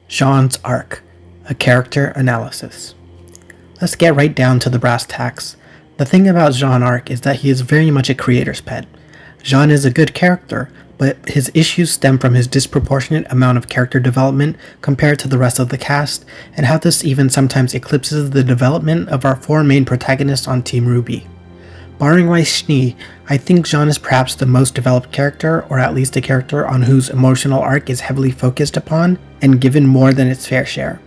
Jaunes Arc, a character analysis. Let's get right down to the brass tacks. The thing about Jaune Arc is that he is very much a creator's pet. Jaune is a good character, but his issues stem from his disproportionate amount of character development compared to the rest of the cast, and how this even sometimes eclipses the development of our four main protagonists on Team RWBY. Barring Weiss Schnee, I think Jaune is perhaps the most developed character, or at least a character on whose emotional arc is heavily focused upon and given more than its fair share.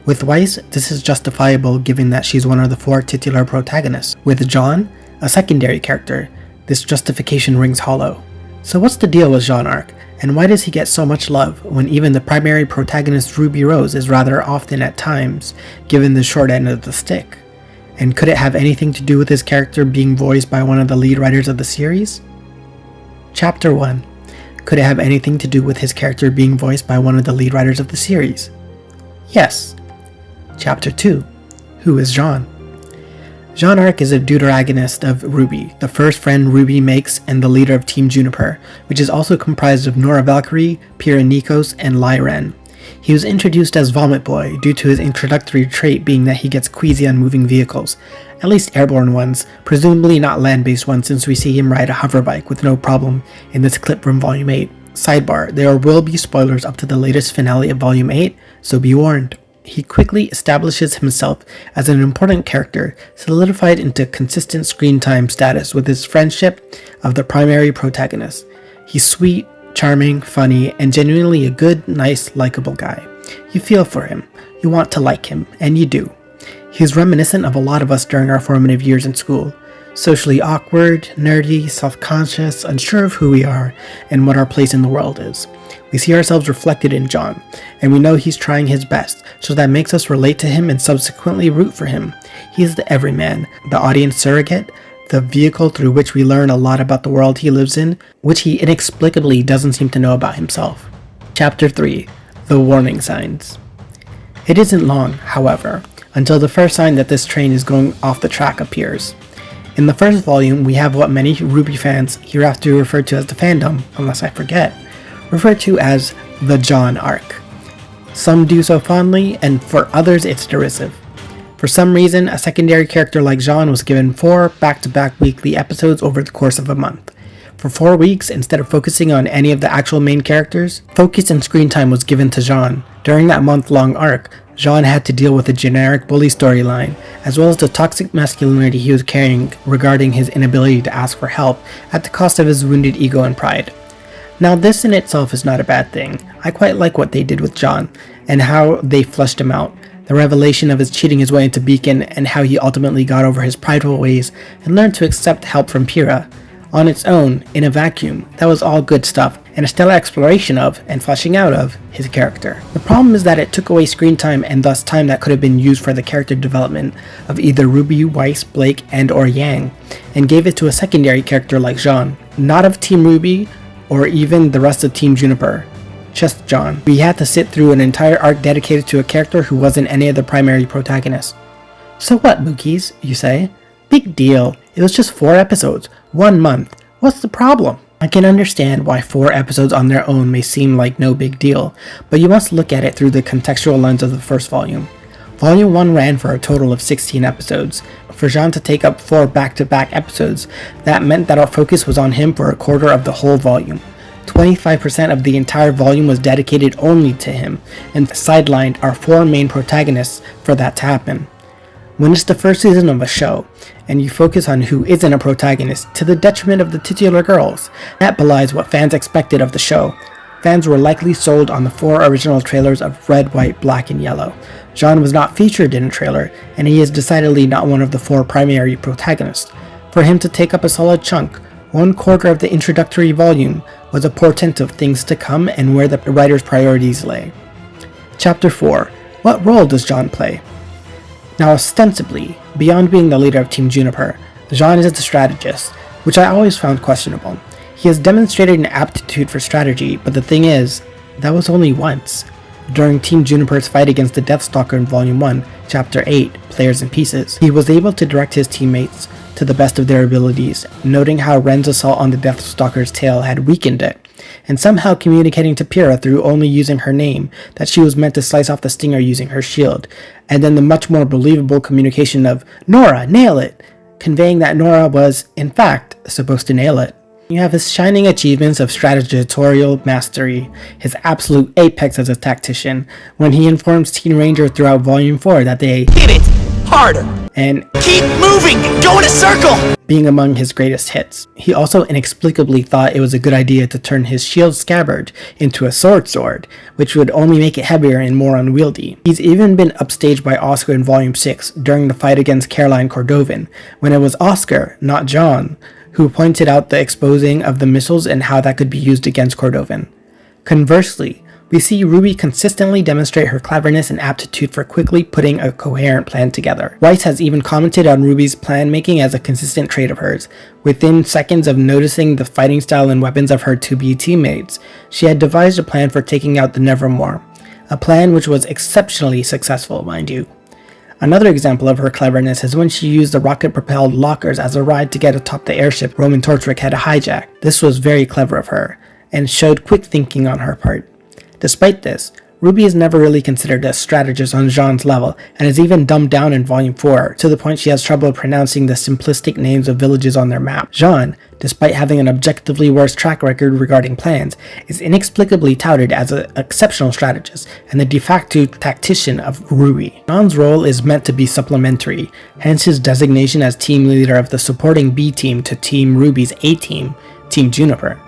With Weiss, this is justifiable given that she's one of the four titular protagonists. With Jaune, a secondary character, this justification rings hollow. So what's the deal with Jaune Arc, and why does he get so much love when even the primary protagonist Ruby Rose is rather often at times given the short end of the stick? And could it have anything to do with his character being voiced by one of the lead writers of the series? Chapter 1. Could it have anything to do with his character being voiced by one of the lead writers of the series? Yes. Chapter 2. Who is Jaune? Jaune Arc is a deuteragonist of RWBY, the first friend RWBY makes and the leader of Team Juniper, which is also comprised of Nora Valkyrie, Pyrrha Nikos, and Lyren. He was introduced as Vomit Boy due to his introductory trait being that he gets queasy on moving vehicles, at least airborne ones, presumably not land-based ones since we see him ride a hoverbike with no problem in this clip from Volume 8. Sidebar, there will be spoilers up to the latest finale of Volume 8, so be warned. He quickly establishes himself as an important character, solidified into consistent screen time status with his friendship of the primary protagonist. He's sweet, charming, funny, and genuinely a good, nice, likable guy. You feel for him, you want to like him, and you do. He's reminiscent of a lot of us during our formative years in school. Socially awkward, nerdy, self-conscious, unsure of who we are, and what our place in the world is. We see ourselves reflected in Jaune, and we know he's trying his best, so that makes us relate to him and subsequently root for him. He is the everyman, the audience surrogate, the vehicle through which we learn a lot about the world he lives in, which he inexplicably doesn't seem to know about himself. Chapter 3. The Warning Signs. It isn't long, however, until the first sign that this train is going off the track appears. In the first volume, we have what many RWBY fans hereafter refer to as the fandom, unless I forget, refer to as the Jaune Arc. Some do so fondly, and for others it's derisive. For some reason, a secondary character like Jaune was given 4 back-to-back weekly episodes over the course of a month. For 4 weeks, instead of focusing on any of the actual main characters, focus and screen time was given to Jaune. During that month-long arc, Jaune had to deal with a generic bully storyline, as well as the toxic masculinity he was carrying regarding his inability to ask for help at the cost of his wounded ego and pride. Now this in itself is not a bad thing. I quite like what they did with Jaune, and how they fleshed him out. The revelation of his cheating his way into Beacon, and how he ultimately got over his prideful ways and learned to accept help from Pyrrha. On its own, in a vacuum, that was all good stuff, and a stellar exploration of, and fleshing out of, his character. The problem is that it took away screen time and thus time that could have been used for the character development of either RWBY, Weiss, Blake, and or Yang, and gave it to a secondary character like Jaune, not of Team RWBY, or even the rest of Team Juniper. Just Jaune. We had to sit through an entire arc dedicated to a character who wasn't any of the primary protagonists. So what, Mookies, you say? Big deal. It was just 4 episodes, 1 month. What's the problem? I can understand why 4 episodes on their own may seem like no big deal, but you must look at it through the contextual lens of the first volume. Volume 1 ran for a total of 16 episodes. For Jaune to take up 4 back-to-back episodes, that meant that our focus was on him for a quarter of the whole volume. 25% of the entire volume was dedicated only to him, and sidelined our 4 main protagonists for that to happen. When it's the first season of a show, and you focus on who isn't a protagonist to the detriment of the titular girls, that belies what fans expected of the show. Fans were likely sold on the 4 original trailers of Red, White, Black, and Yellow. Jaune was not featured in a trailer, and he is decidedly not one of the 4 primary protagonists. For him to take up a solid chunk, 1/4 of the introductory volume, was a portent of things to come and where the writer's priorities lay. Chapter 4. What role does Jaune play? Now ostensibly, beyond being the leader of Team Juniper, Jaune is the strategist, which I always found questionable. He has demonstrated an aptitude for strategy, but the thing is, that was only once. During Team Juniper's fight against the Deathstalker in Volume 1, Chapter 8, Players and Pieces, he was able to direct his teammates to the best of their abilities, noting how Ren's assault on the Deathstalker's tail had weakened it, and somehow communicating to Pyrrha through only using her name that she was meant to slice off the stinger using her shield, and then the much more believable communication of "Nora, nail it," conveying that Nora was, in fact, supposed to nail it. You have his shining achievements of strategitorial mastery, his absolute apex as a tactician, when he informs Teen Ranger throughout Volume 4 that they hit it harder and keep moving, go in a circle, being among his greatest hits. He also inexplicably thought it was a good idea to turn his shield scabbard into a sword, which would only make it heavier and more unwieldy. He's even been upstaged by Oscar in Volume 6 during the fight against Caroline Cordovan, when it was Oscar, not John, who pointed out the exposing of the missiles and how that could be used against Cordovan. Conversely, we see Ruby consistently demonstrate her cleverness and aptitude for quickly putting a coherent plan together. Weiss has even commented on Ruby's plan making as a consistent trait of hers. Within seconds of noticing the fighting style and weapons of her to-be teammates, she had devised a plan for taking out the Nevermore, a plan which was exceptionally successful, mind you. Another example of her cleverness is when she used the rocket-propelled lockers as a ride to get atop the airship Roman Torchwick had hijacked. This was very clever of her, and showed quick thinking on her part. Despite this, Ruby is never really considered a strategist on Jaune's level, and is even dumbed down in Volume 4, to the point she has trouble pronouncing the simplistic names of villages on their map. Jaune, despite having an objectively worse track record regarding plans, is inexplicably touted as an exceptional strategist, and the de facto tactician of Ruby. Jaune's role is meant to be supplementary, hence his designation as team leader of the supporting B team to Team Ruby's A team, Team Juniper.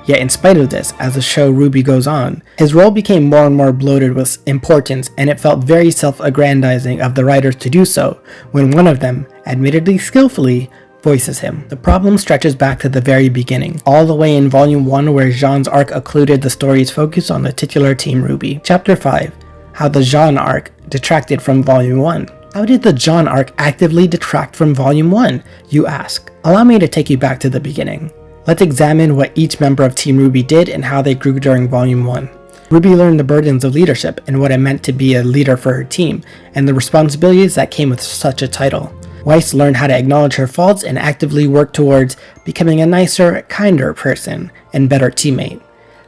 Yet in spite of this, as the show Ruby goes on, his role became more and more bloated with importance, and it felt very self-aggrandizing of the writers to do so, when one of them, admittedly skillfully, voices him. The problem stretches back to the very beginning, all the way in Volume 1 where Jaune's arc occluded the story's focus on the titular Team Ruby. Chapter 5. How the Jaune Arc detracted from Volume 1. How did the Jaune Arc actively detract from Volume 1, you ask? Allow me to take you back to the beginning. Let's examine what each member of Team Ruby did and how they grew during Volume 1. Ruby learned the burdens of leadership and what it meant to be a leader for her team, and the responsibilities that came with such a title. Weiss learned how to acknowledge her faults and actively work towards becoming a nicer, kinder person and better teammate.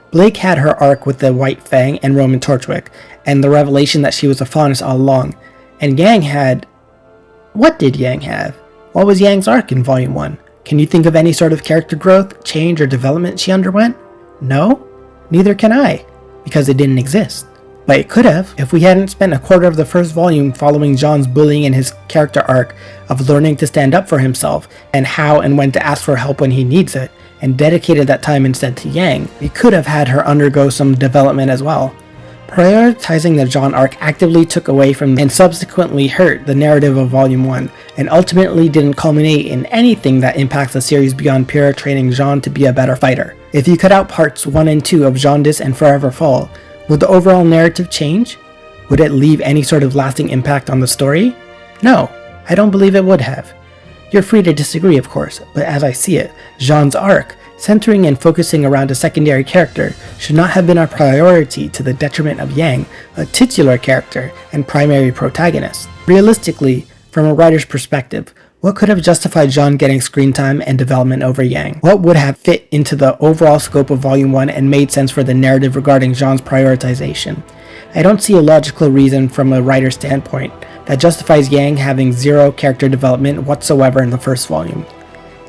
Blake had her arc with the White Fang and Roman Torchwick, and the revelation that she was a faunus all along. And Yang had... What did Yang have? What was Yang's arc in Volume 1? Can you think of any sort of character growth, change, or development she underwent? No? Neither can I, because it didn't exist. But it could have, if we hadn't spent a quarter of the first volume following Jaune's bullying and his character arc of learning to stand up for himself, and how and when to ask for help when he needs it, and dedicated that time instead to Yang. We could have had her undergo some development as well. Prioritizing the Jaune arc actively took away from and subsequently hurt the narrative of Volume 1, and ultimately didn't culminate in anything that impacts the series beyond Pyrrha training Jaune to be a better fighter. If you cut out parts 1 and 2 of Jaundice and Forever Fall, would the overall narrative change? Would it leave any sort of lasting impact on the story? No, I don't believe it would have. You're free to disagree, of course, but as I see it, Jaune's arc, centering and focusing around a secondary character, should not have been a priority to the detriment of Yang, a titular character and primary protagonist. Realistically, from a writer's perspective, what could have justified Jaune getting screen time and development over Yang? What would have fit into the overall scope of Volume 1 and made sense for the narrative regarding Jaune's prioritization? I don't see a logical reason from a writer's standpoint that justifies Yang having zero character development whatsoever in the first volume.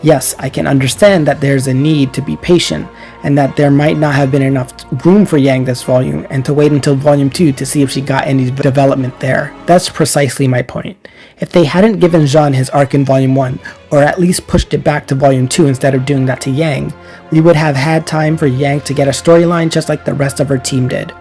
Yes, I can understand that there's a need to be patient, and that there might not have been enough room for Yang this volume, and to wait until Volume 2 to see if she got any development there. That's precisely my point. If they hadn't given Jaune his arc in Volume 1, or at least pushed it back to Volume 2 instead of doing that to Yang, we would have had time for Yang to get a storyline just like the rest of her team did.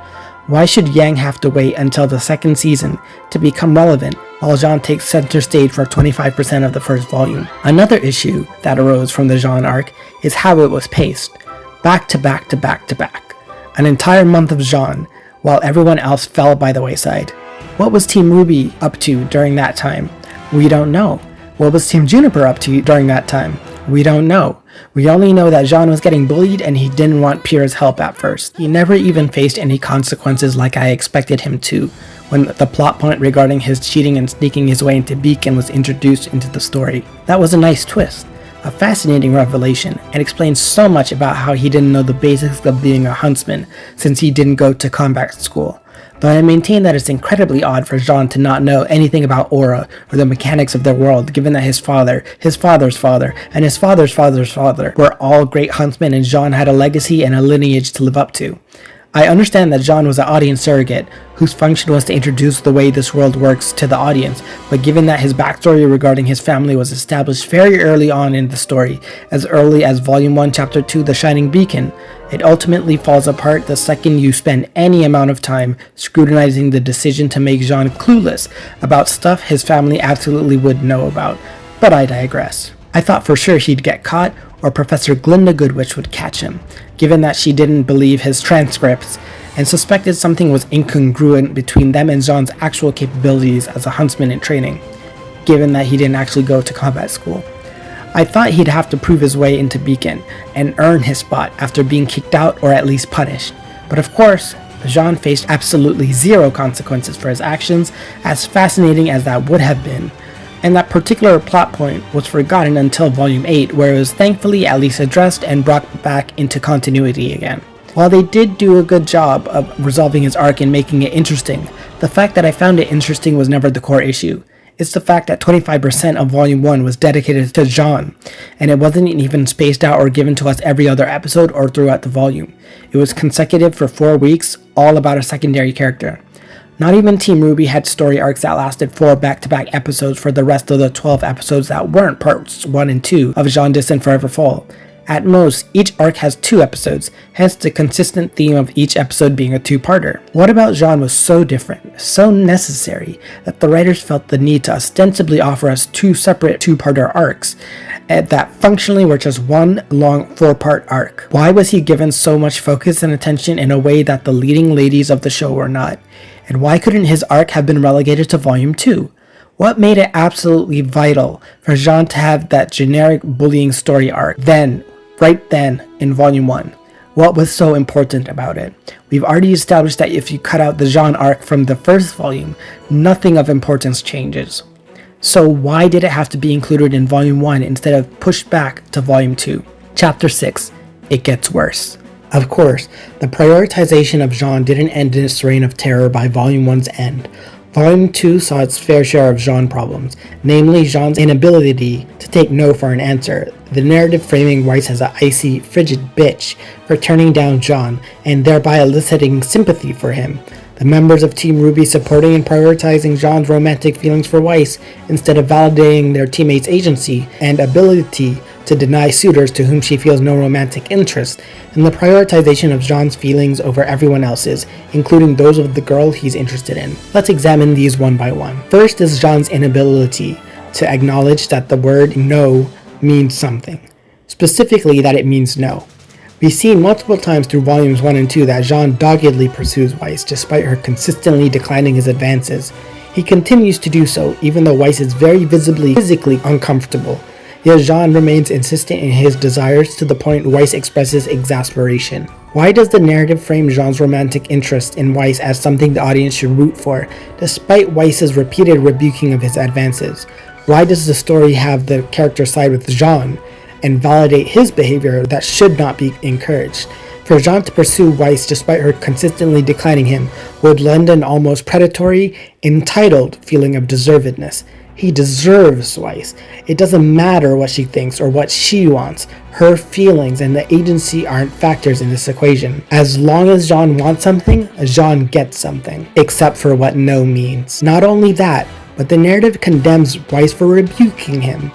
Why should Yang have to wait until the second season to become relevant while Jaune takes center stage for 25% of the first volume? Another issue that arose from the Jaune arc is how it was paced, back to back to back to back. An entire month of Jaune, while everyone else fell by the wayside. What was Team Ruby up to during that time? We don't know. What was Team Juniper up to during that time? We don't know. We only know that Jaune was getting bullied and he didn't want Pyrrha's help at first. He never even faced any consequences like I expected him to, when the plot point regarding his cheating and sneaking his way into Beacon was introduced into the story. That was a nice twist, A fascinating revelation, and explains so much about how he didn't know the basics of being a huntsman since he didn't go to combat school. Though I maintain that it's incredibly odd for Jaune to not know anything about aura or the mechanics of their world, given that his father, his father's father, and his father's father's father were all great huntsmen and Jaune had a legacy and a lineage to live up to. I understand that Jaune was an audience surrogate, whose function was to introduce the way this world works to the audience, but given that his backstory regarding his family was established very early on in the story, as early as Volume 1, Chapter 2, The Shining Beacon, it ultimately falls apart the second you spend any amount of time scrutinizing the decision to make Jaune clueless about stuff his family absolutely would know about. But I digress. I thought for sure he'd get caught, or Professor Glinda Goodwitch would catch him, given that she didn't believe his transcripts, and suspected something was incongruent between them and Jaune's actual capabilities as a huntsman in training, given that he didn't actually go to combat school. I thought he'd have to prove his way into Beacon, and earn his spot after being kicked out or at least punished. But of course, Jaune faced absolutely zero consequences for his actions, as fascinating as that would have been. And that particular plot point was forgotten until Volume 8, where it was thankfully at least addressed and brought back into continuity again. While they did do a good job of resolving his arc and making it interesting, the fact that I found it interesting was never the core issue. It's the fact that 25% of Volume 1 was dedicated to Jaune, and it wasn't even spaced out or given to us every other episode or throughout the volume. It was consecutive for 4 weeks, all about a secondary character. Not even Team Ruby had story arcs that lasted 4 back-to-back episodes for the rest of the 12 episodes that weren't parts 1 and 2 of Jaundice and Forever Fall. At most, each arc has 2 episodes, hence the consistent theme of each episode being a 2-parter. What about Jaune was so different, so necessary, that the writers felt the need to ostensibly offer us 2 separate 2-parter arcs, that functionally were just one long 4-part arc? Why was he given so much focus and attention in a way that the leading ladies of the show were not? And why couldn't his arc have been relegated to Volume 2? What made it absolutely vital for Jaune to have that generic bullying story arc right then in Volume 1? What was so important about it? We've already established that if you cut out the Jaune arc from the first volume, nothing of importance changes. So why did it have to be included in Volume 1 instead of pushed back to Volume 2? Chapter 6. It gets worse. Of course, the prioritization of Jaune didn't end its reign of terror by Volume 1's end. Volume 2 saw its fair share of Jaune problems, namely Jaune's inability to take no for an answer, the narrative framing Weiss as an icy, frigid bitch for turning down Jaune, and thereby eliciting sympathy for him. The members of Team Ruby supporting and prioritizing Jaune's romantic feelings for Weiss instead of validating their teammates' agency and ability to deny suitors to whom she feels no romantic interest, and the prioritization of Jaune's feelings over everyone else's, including those of the girl he's interested in. Let's examine these one by one. First is Jaune's inability to acknowledge that the word no means something, specifically that it means no. We've seen multiple times through volumes 1 and 2 that Jaune doggedly pursues Weiss despite her consistently declining his advances. He continues to do so even though Weiss is very visibly physically uncomfortable. Yet Jaune remains insistent in his desires to the point Weiss expresses exasperation. Why does the narrative frame Jaune's romantic interest in Weiss as something the audience should root for, despite Weiss's repeated rebuking of his advances? Why does the story have the character side with Jaune and validate his behavior that should not be encouraged? For Jaune to pursue Weiss despite her consistently declining him would lend an almost predatory, entitled feeling of deservedness. He deserves Weiss. It doesn't matter what she thinks or what she wants. Her feelings and the agency aren't factors in this equation. As long as Jaune wants something, Jaune gets something, except for what no means. Not only that, but the narrative condemns Weiss for rebuking him.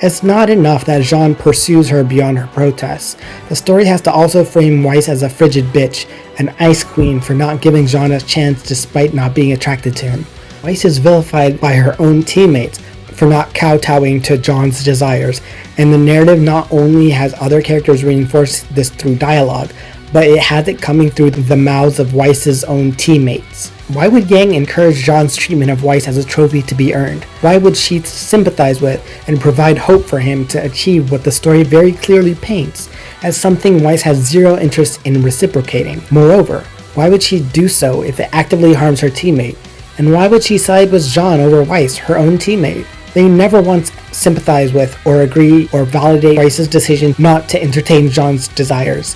It's not enough that Jaune pursues her beyond her protests. The story has to also frame Weiss as a frigid bitch, an ice queen for not giving Jaune a chance despite not being attracted to him. Weiss is vilified by her own teammates for not kowtowing to Jaune's desires, and the narrative not only has other characters reinforce this through dialogue, but it has it coming through the mouths of Weiss's own teammates. Why would Yang encourage Jaune's treatment of Weiss as a trophy to be earned? Why would she sympathize with and provide hope for him to achieve what the story very clearly paints as something Weiss has zero interest in reciprocating? Moreover, why would she do so if it actively harms her teammate? And why would she side with Jaune over Weiss, her own teammate? They never once sympathize with or agree or validate Weiss's decision not to entertain Jaune's desires.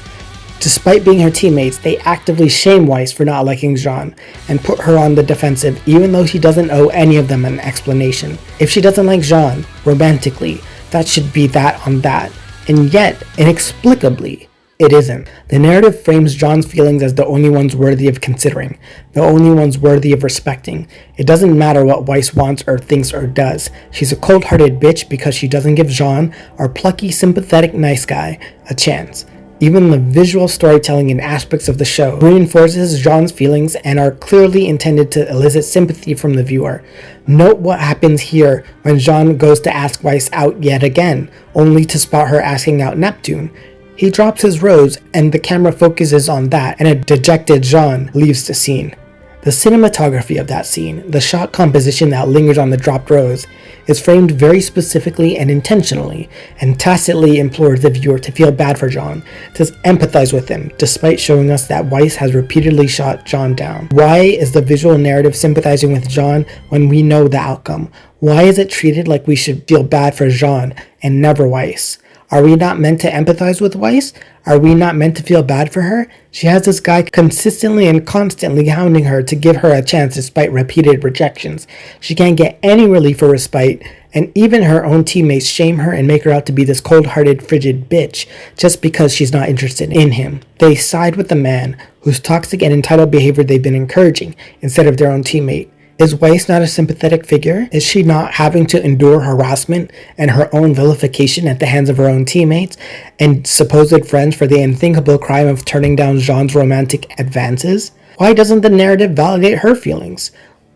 Despite being her teammates, they actively shame Weiss for not liking Jaune and put her on the defensive even though she doesn't owe any of them an explanation. If she doesn't like Jaune, romantically, that should be that on that. And yet, inexplicably, it isn't. The narrative frames Jaune's feelings as the only ones worthy of considering, the only ones worthy of respecting. It doesn't matter what Weiss wants or thinks or does. She's a cold-hearted bitch because she doesn't give Jaune, our plucky, sympathetic, nice guy, a chance. Even the visual storytelling and aspects of the show reinforces Jaune's feelings and are clearly intended to elicit sympathy from the viewer. Note what happens here when Jaune goes to ask Weiss out yet again, only to spot her asking out Neptune. He drops his rose, and the camera focuses on that, and a dejected Jaune leaves the scene. The cinematography of that scene, the shot composition that lingers on the dropped rose, is framed very specifically and intentionally, and tacitly implores the viewer to feel bad for Jaune, to empathize with him, despite showing us that Weiss has repeatedly shot Jaune down. Why is the visual narrative sympathizing with Jaune when we know the outcome? Why is it treated like we should feel bad for Jaune and never Weiss? Are we not meant to empathize with Weiss? Are we not meant to feel bad for her? She has this guy consistently and constantly hounding her to give her a chance despite repeated rejections. She can't get any relief or respite, and even her own teammates shame her and make her out to be this cold-hearted, frigid bitch just because she's not interested in him. They side with the man whose toxic and entitled behavior they've been encouraging instead of their own teammate. Is Weiss not a sympathetic figure? Is she not having to endure harassment and her own vilification at the hands of her own teammates and supposed friends for the unthinkable crime of turning down Jaune's romantic advances? Why doesn't the narrative validate her feelings?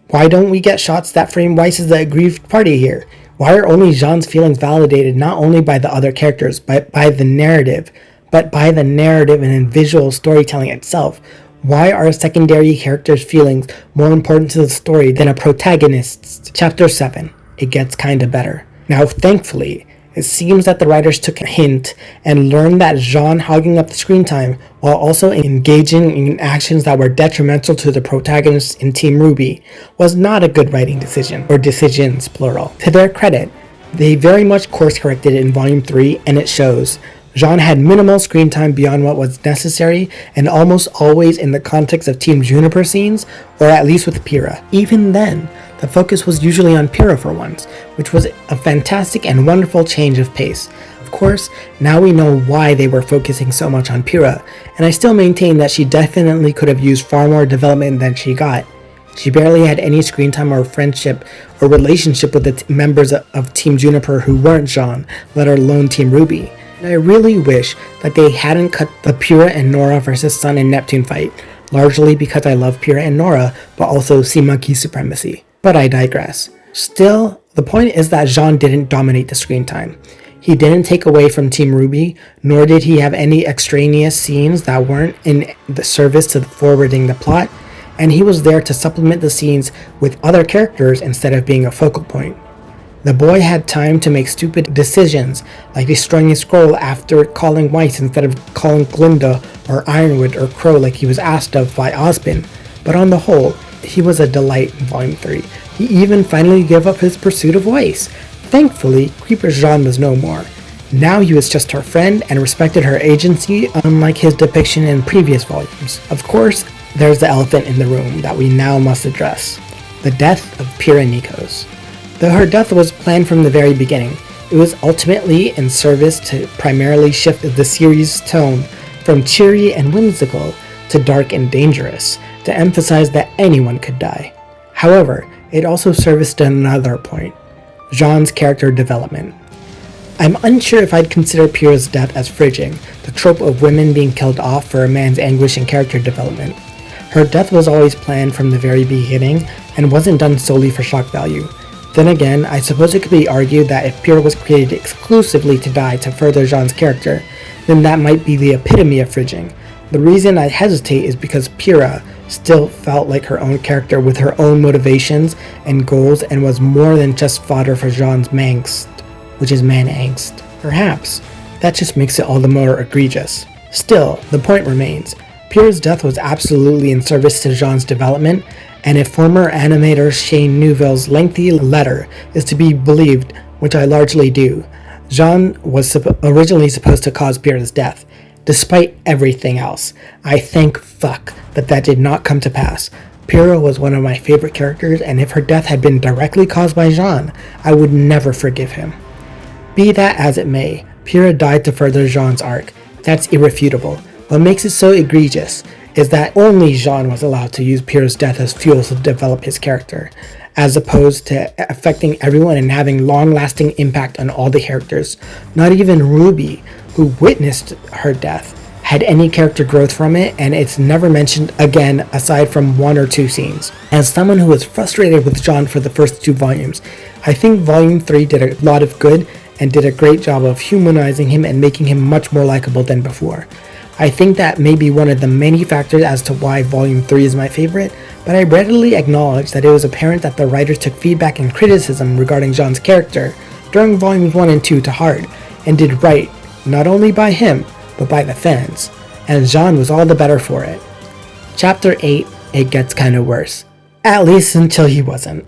Why don't we get shots that frame Weiss as the aggrieved party here? Why are only Jaune's feelings validated not only by the other characters, but by the narrative and in visual storytelling itself? Why are secondary characters' feelings more important to the story than a protagonist's? Chapter 7. It gets kinda better. Now, thankfully, it seems that the writers took a hint and learned that Jaune hogging up the screen time while also engaging in actions that were detrimental to the protagonists in Team RWBY was not a good writing decision, or decisions, plural. To their credit, they very much course-corrected it in Volume 3, and it shows. Jaune had minimal screen time beyond what was necessary, and almost always in the context of Team Juniper scenes, or at least with Pyrrha. Even then, the focus was usually on Pyrrha for once, which was a fantastic and wonderful change of pace. Of course, now we know why they were focusing so much on Pyrrha, and I still maintain that she definitely could have used far more development than she got. She barely had any screen time or friendship or relationship with the members of Team Juniper who weren't Jaune, let alone Team RWBY. I really wish that they hadn't cut the Pyrrha and Nora versus Sun and Neptune fight, largely because I love Pyrrha and Nora, but also see monkey supremacy. But I digress. Still, the point is that Jaune didn't dominate the screen time. He didn't take away from Team RWBY, nor did he have any extraneous scenes that weren't in the service to forwarding the plot, and he was there to supplement the scenes with other characters instead of being a focal point. The boy had time to make stupid decisions, like destroying his scroll after calling Weiss instead of calling Glinda or Ironwood or Crow like he was asked of by Ozpin, but on the whole, he was a delight in Volume 3. He even finally gave up his pursuit of Weiss. Thankfully, Creeper Jaune was no more. Now he was just her friend and respected her agency, unlike his depiction in previous volumes. Of course, there's the elephant in the room that we now must address: the death of Pyrrha Nikos. Though her death was planned from the very beginning, it was ultimately in service to primarily shift the series' tone from cheery and whimsical to dark and dangerous, to emphasize that anyone could die. However, it also serviced another point: Jaune's character development. I'm unsure if I'd consider Pyrrha's death as fridging, the trope of women being killed off for a man's anguish and character development. Her death was always planned from the very beginning and wasn't done solely for shock value. Then again, I suppose it could be argued that if Pyrrha was created exclusively to die to further Jaune's character, then that might be the epitome of fridging. The reason I hesitate is because Pyrrha still felt like her own character with her own motivations and goals and was more than just fodder for Jaune's mangst, which is man angst. Perhaps that just makes it all the more egregious. Still, the point remains. Pyrrha's death was absolutely in service to Jaune's development, and if former animator Shane Newville's lengthy letter is to be believed, which I largely do, Jaune was originally supposed to cause Pyrrha's death. Despite everything else, I thank fuck that did not come to pass. Pyrrha was one of my favorite characters, and if her death had been directly caused by Jaune, I would never forgive him. Be that as it may, Pyrrha died to further Jaune's arc. That's irrefutable. What makes it so egregious is that only Jaune was allowed to use Pyrrha's death as fuel to develop his character, as opposed to affecting everyone and having long-lasting impact on all the characters. Not even Ruby, who witnessed her death, had any character growth from it, and it's never mentioned again aside from 1 or 2 scenes. As someone who was frustrated with Jaune for the first 2 volumes, I think Volume 3 did a lot of good and did a great job of humanizing him and making him much more likable than before. I think that may be one of the many factors as to why Volume 3 is my favorite, but I readily acknowledge that it was apparent that the writers took feedback and criticism regarding Jaune's character during Volumes 1 and 2 to heart, and did right, not only by him, but by the fans, and Jaune was all the better for it. Chapter 8, it gets kinda worse. At least until he wasn't.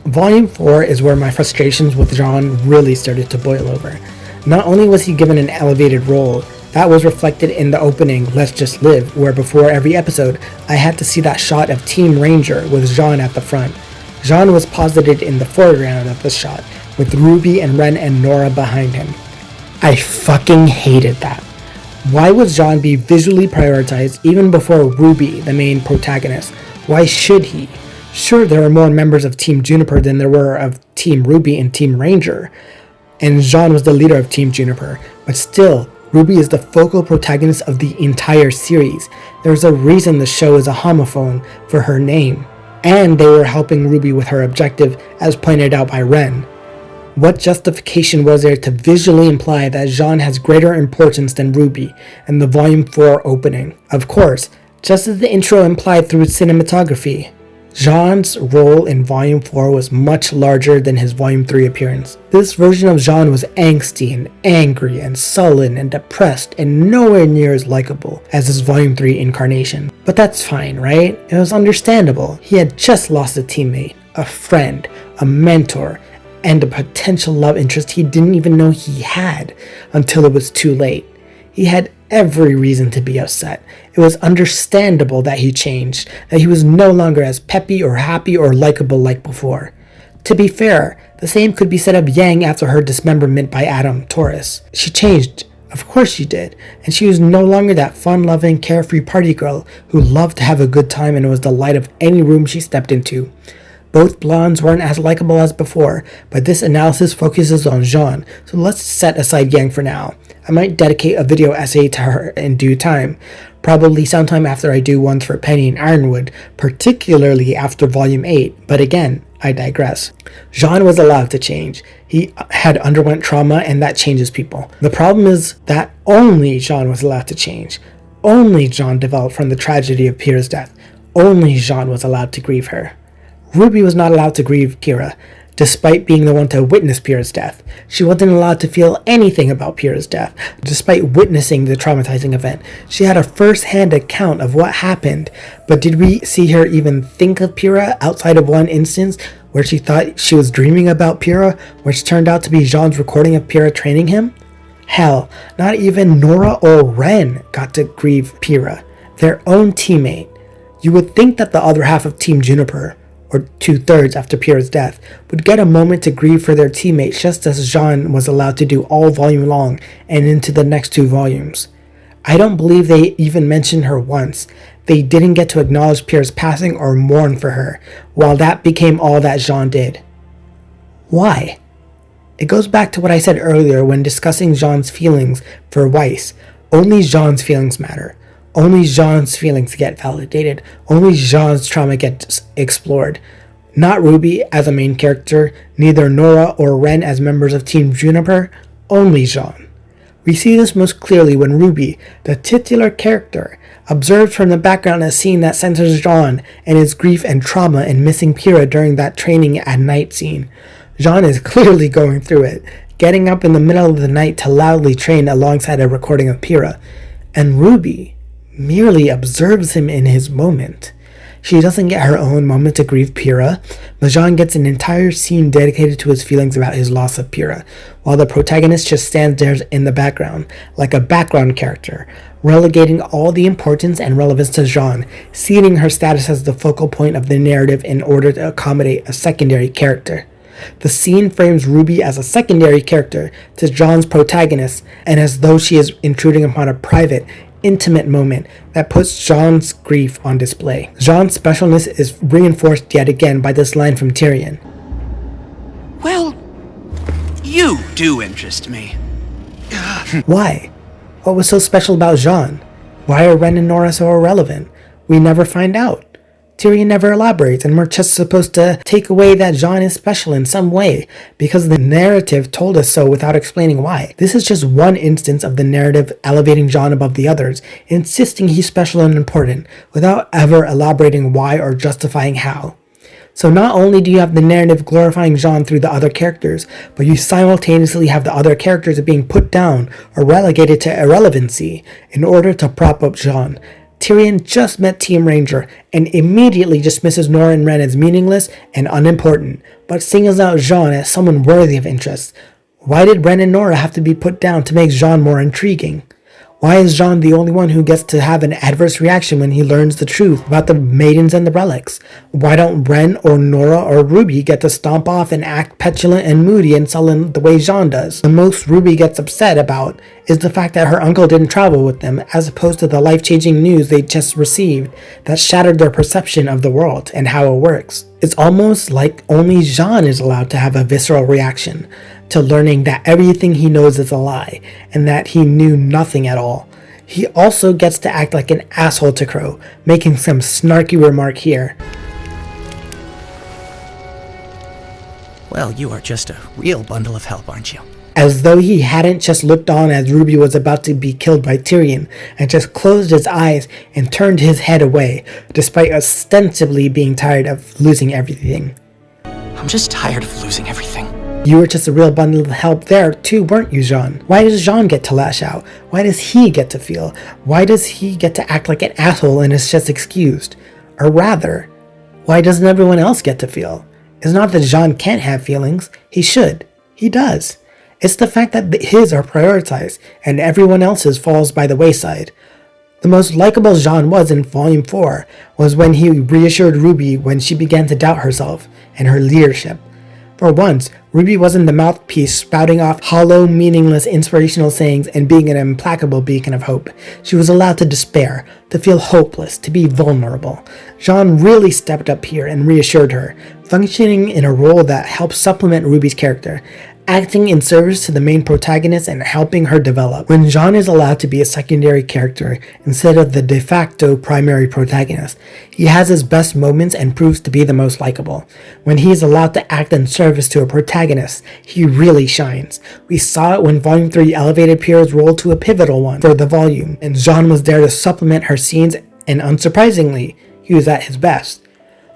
Volume 4 is where my frustrations with Jaune really started to boil over. Not only was he given an elevated role, that was reflected in the opening Let's Just Live, where before every episode, I had to see that shot of Team Ranger with Jaune at the front. Jaune was posited in the foreground of the shot, with Ruby and Ren and Nora behind him. I fucking hated that. Why would Jaune be visually prioritized even before Ruby, the main protagonist? Why should he? Sure, there were more members of Team Juniper than there were of Team Ruby and Team Ranger, and Jaune was the leader of Team Juniper, but still, Ruby is the focal protagonist of the entire series. There's a reason the show is a homophone for her name, and they were helping Ruby with her objective, as pointed out by Ren. What justification was there to visually imply that Jaune has greater importance than Ruby in the Volume 4 opening? Of course, just as the intro implied through cinematography, Jaunes' role in Volume 4 was much larger than his Volume 3 appearance. This version of Jaune was angsty and angry and sullen and depressed and nowhere near as likable as his Volume 3 incarnation. But that's fine, right? It was understandable. He had just lost a teammate, a friend, a mentor, and a potential love interest he didn't even know he had until it was too late. He had every reason to be upset. It was understandable that he changed, that he was no longer as peppy or happy or likable like before. To be fair, the same could be said of Yang after her dismemberment by Adam Taurus. She changed, of course she did, and she was no longer that fun-loving, carefree party girl who loved to have a good time and was the light of any room she stepped into. Both blondes weren't as likable as before, but this analysis focuses on Jaune, so let's set aside Yang for now. I might dedicate a video essay to her in due time, probably sometime after I do one for Penny and Ironwood, particularly after Volume 8, but again, I digress. Jaune was allowed to change. He had underwent trauma and that changes people. The problem is that only Jaune was allowed to change. Only Jaune developed from the tragedy of Pyrrha's death. Only Jaune was allowed to grieve her. Ruby was not allowed to grieve Pyrrha, despite being the one to witness Pyrrha's death. She wasn't allowed to feel anything about Pyrrha's death, despite witnessing the traumatizing event. She had a first-hand account of what happened, but did we see her even think of Pyrrha outside of one instance where she thought she was dreaming about Pyrrha, which turned out to be Jaune's recording of Pyrrha training him? Hell, not even Nora or Ren got to grieve Pyrrha, their own teammate. You would think that the other half of Team Juniper, or 2/3 after Pyrrha's death, would get a moment to grieve for their teammate just as Jaune was allowed to do all volume long and into the next 2 volumes. I don't believe they even mentioned her once. They didn't get to acknowledge Pyrrha's passing or mourn for her, while that became all that Jaune did. Why? It goes back to what I said earlier when discussing Jaune's feelings for Weiss. Only Jaune's feelings matter. Only Jaune's feelings get validated. Only Jaune's trauma gets explored. Not Ruby as a main character, neither Nora or Ren as members of Team Juniper, only Jaune. We see this most clearly when Ruby, the titular character, observed from the background a scene that centers Jaune and his grief and trauma in missing Pyrrha during that training at night scene. Jaune is clearly going through it, getting up in the middle of the night to loudly train alongside a recording of Pyrrha, and Ruby merely observes him in his moment. She doesn't get her own moment to grieve Pyrrha, but Jaune gets an entire scene dedicated to his feelings about his loss of Pyrrha, while the protagonist just stands there in the background, like a background character, relegating all the importance and relevance to Jaune, ceding her status as the focal point of the narrative in order to accommodate a secondary character. The scene frames Ruby as a secondary character to Jaune's protagonist, and as though she is intruding upon a private, intimate moment that puts Jaune's grief on display. Jaune's specialness is reinforced yet again by this line from Tyrion. Well, you do interest me. Why? What was so special about Jaune? Why are Ren and Nora so irrelevant? We never find out. Tyrion never elaborates, and we're just supposed to take away that Jaune is special in some way, because the narrative told us so without explaining why. This is just one instance of the narrative elevating Jaune above the others, insisting he's special and important, without ever elaborating why or justifying how. So not only do you have the narrative glorifying Jaune through the other characters, but you simultaneously have the other characters being put down or relegated to irrelevancy in order to prop up Jaune. Tyrion just met Team Ranger and immediately dismisses Nora and Ren as meaningless and unimportant, but singles out Jaune as someone worthy of interest. Why did Ren and Nora have to be put down to make Jaune more intriguing? Why is Jaune the only one who gets to have an adverse reaction when he learns the truth about the maidens and the relics? Why don't Ren or Nora or Ruby get to stomp off and act petulant and moody and sullen the way Jaune does? The most Ruby gets upset about is the fact that her uncle didn't travel with them, as opposed to the life-changing news they just received that shattered their perception of the world and how it works. It's almost like only Jaune is allowed to have a visceral reaction to learning that everything he knows is a lie, and that he knew nothing at all. He also gets to act like an asshole to Crow, making some snarky remark here. Well, you are just a real bundle of help, aren't you? As though he hadn't just looked on as Ruby was about to be killed by Tyrion, and just closed his eyes and turned his head away, despite ostensibly being tired of losing everything. I'm just tired of losing everything. You were just a real bundle of help there too, weren't you, Jaune? Why does Jaune get to lash out? Why does he get to feel? Why does he get to act like an asshole and is just excused? Or rather, why doesn't everyone else get to feel? It's not that Jaune can't have feelings. He should. He does. It's the fact that his are prioritized and everyone else's falls by the wayside. The most likable Jaune was in Volume 4 was when he reassured Ruby when she began to doubt herself and her leadership. For once, Ruby wasn't the mouthpiece spouting off hollow, meaningless, inspirational sayings and being an implacable beacon of hope. She was allowed to despair, to feel hopeless, to be vulnerable. Jaune really stepped up here and reassured her, functioning in a role that helped supplement Ruby's character, acting in service to the main protagonist and helping her develop. When Jaune is allowed to be a secondary character instead of the de facto primary protagonist, he has his best moments and proves to be the most likable. When he is allowed to act in service to a protagonist, he really shines. We saw it when Volume 3 elevated Pyrrha's role to a pivotal one for the volume, and Jaune was there to supplement her scenes, and unsurprisingly, he was at his best.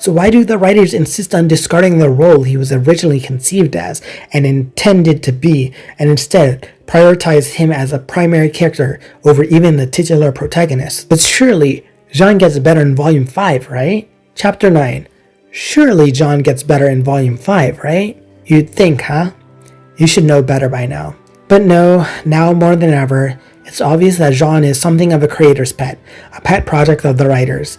So why do the writers insist on discarding the role he was originally conceived as and intended to be, and instead prioritize him as a primary character over even the titular protagonist? But surely, Jaune gets better in Volume 5, right? Chapter 9. Surely Jaune gets better in Volume 5, right? You'd think, huh? You should know better by now. But no, now more than ever, it's obvious that Jaune is something of a creator's pet, a pet project of the writers.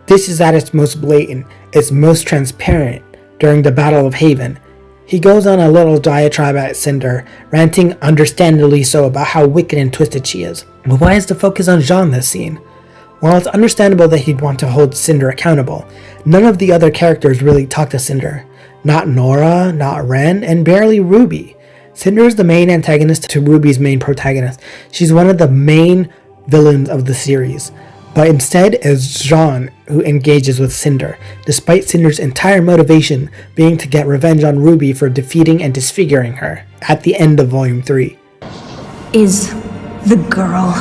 This is at its most blatant, its most transparent, during the Battle of Haven. He goes on a little diatribe at Cinder, ranting understandably so about how wicked and twisted she is. But why is the focus on Jaune this scene? While it's understandable that he'd want to hold Cinder accountable, none of the other characters really talk to Cinder. Not Nora, not Ren, and barely Ruby. Cinder is the main antagonist to Ruby's main protagonist. She's one of the main villains of the series. But instead it's Jaune who engages with Cinder, despite Cinder's entire motivation being to get revenge on Ruby for defeating and disfiguring her at the end of Volume 3. Is the girl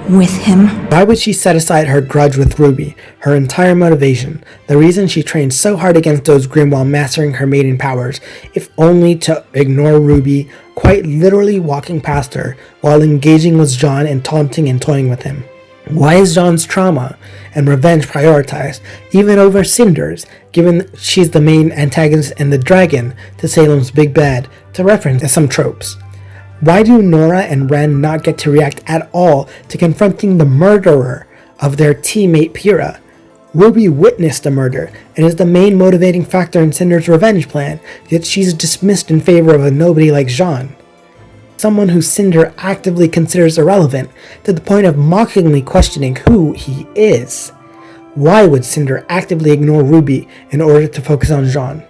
with him? Why would she set aside her grudge with Ruby, her entire motivation, the reason she trained so hard against those Grimm while mastering her maiden powers, if only to ignore Ruby, quite literally walking past her while engaging with Jaune and taunting and toying with him? Why is Jaune's trauma and revenge prioritized, even over Cinder's, given she's the main antagonist and the dragon to Salem's big bad, to reference some tropes? Why do Nora and Ren not get to react at all to confronting the murderer of their teammate Pyrrha? Ruby witnessed the murder and is the main motivating factor in Cinder's revenge plan, yet she's dismissed in favor of a nobody like Jaune. Someone who Cinder actively considers irrelevant, to the point of mockingly questioning who he is. Why would Cinder actively ignore Ruby in order to focus on Jaune?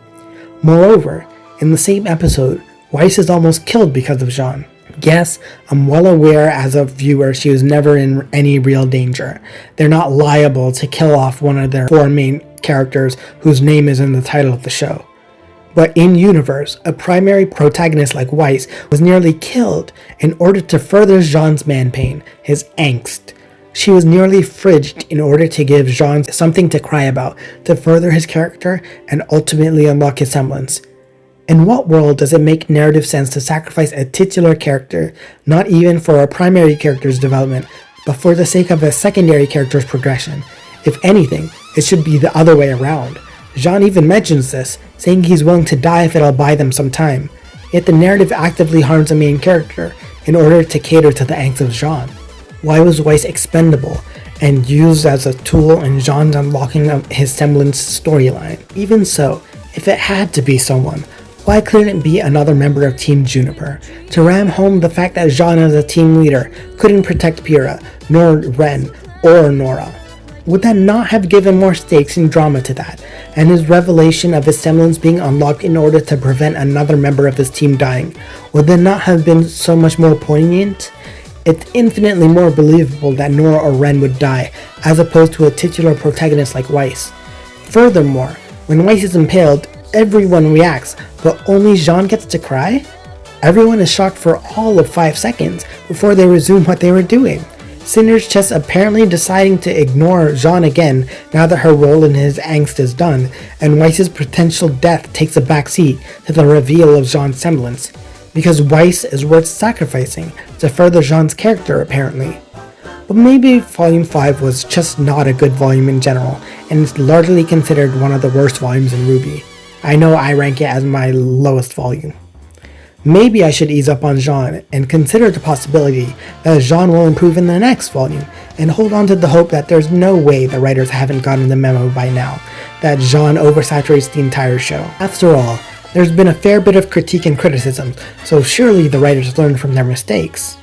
Moreover, in the same episode, Weiss is almost killed because of Jaune. Yes, I'm well aware as a viewer she was never in any real danger. They're not liable to kill off one of their 4 main characters whose name is in the title of the show. But in universe, a primary protagonist like Weiss was nearly killed in order to further Jaune's man pain, his angst. She was nearly fridged in order to give Jaune something to cry about, to further his character and ultimately unlock his semblance. In what world does it make narrative sense to sacrifice a titular character, not even for a primary character's development, but for the sake of a secondary character's progression? If anything, it should be the other way around. Jaune even mentions this, saying he's willing to die if it'll buy them some time, yet the narrative actively harms the main character in order to cater to the angst of Jaune. Why was Weiss expendable and used as a tool in Jaune's unlocking of his semblance storyline? Even so, if it had to be someone, why couldn't it be another member of Team Juniper? To ram home the fact that Jaune as a team leader couldn't protect Pyrrha, nor Ren, or Nora. Would that not have given more stakes and drama to that, and his revelation of his semblance being unlocked in order to prevent another member of his team dying? Would that not have been so much more poignant? It's infinitely more believable that Nora or Ren would die, as opposed to a titular protagonist like Weiss. Furthermore, when Weiss is impaled, everyone reacts, but only Jaune gets to cry? Everyone is shocked for all of 5 seconds before they resume what they were doing. Cinder's just apparently deciding to ignore Jaune again now that her role in his angst is done, and Weiss's potential death takes a backseat to the reveal of Jaune's semblance, because Weiss is worth sacrificing to further Jaune's character apparently. But maybe Volume 5 was just not a good volume in general, and is largely considered one of the worst volumes in RWBY. I know I rank it as my lowest volume. Maybe I should ease up on Jaune and consider the possibility that Jaune will improve in the next volume, and hold on to the hope that there's no way the writers haven't gotten the memo by now that Jaune oversaturates the entire show. After all, there's been a fair bit of critique and criticism, so surely the writers learned from their mistakes.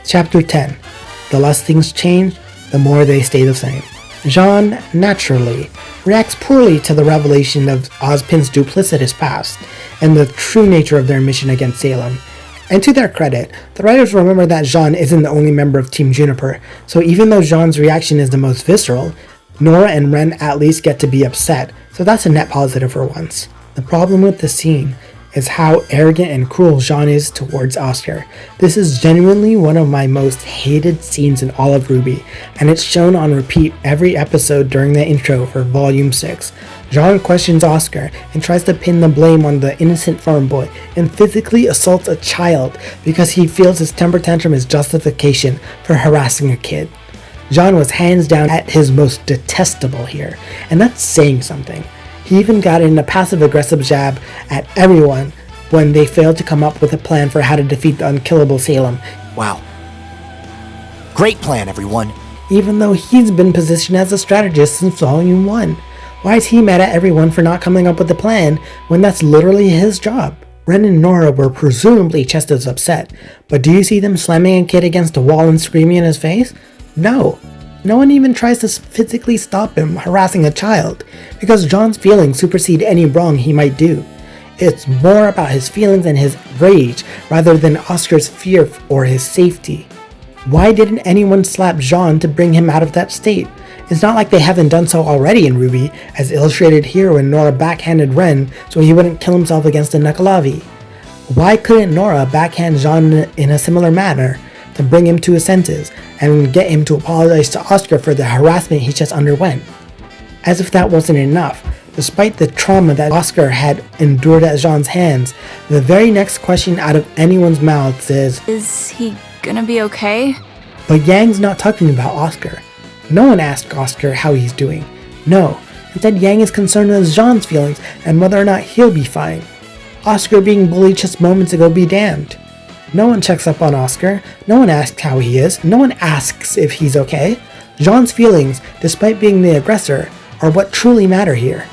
Chapter 10. The less things change, the more they stay the same. Jaune, naturally, reacts poorly to the revelation of Ozpin's duplicitous past and the true nature of their mission against Salem. And to their credit, the writers remember that Jaune isn't the only member of Team Juniper, so even though Jaune's reaction is the most visceral, Nora and Ren at least get to be upset, so that's a net positive for once. The problem with the scene is how arrogant and cruel Jaune is towards Oscar. This is genuinely one of my most hated scenes in all of RWBY, and it's shown on repeat every episode during the intro for Volume 6. Jaune questions Oscar and tries to pin the blame on the innocent farm boy, and physically assaults a child because he feels his temper tantrum is justification for harassing a kid. Jaune was hands down at his most detestable here, and that's saying something. He even got in a passive-aggressive jab at everyone when they failed to come up with a plan for how to defeat the unkillable Salem. Wow. Great plan, everyone. Even though he's been positioned as a strategist since Volume 1. Why is he mad at everyone for not coming up with a plan when that's literally his job? Ren and Nora were presumably just as upset, but do you see them slamming a kid against a wall and screaming in his face? No. No one even tries to physically stop him harassing a child, because Jaune's feelings supersede any wrong he might do. It's more about his feelings and his rage rather than Oscar's fear or his safety. Why didn't anyone slap Jaune to bring him out of that state? It's not like they haven't done so already in RWBY, as illustrated here when Nora backhanded Ren so he wouldn't kill himself against a Nuckelavee. Why couldn't Nora backhand Jaune in a similar manner to bring him to his senses and get him to apologize to Oscar for the harassment he just underwent? As if that wasn't enough, despite the trauma that Oscar had endured at Jaune's hands, the very next question out of anyone's mouths is he gonna be okay? But Yang's not talking about Oscar. No one asked Oscar how he's doing. No, instead Yang is concerned with Jaune's feelings and whether or not he'll be fine. Oscar being bullied just moments ago be damned. No one checks up on Oscar, no one asks how he is, no one asks if he's okay. Jaune's feelings, despite being the aggressor, are what truly matter here.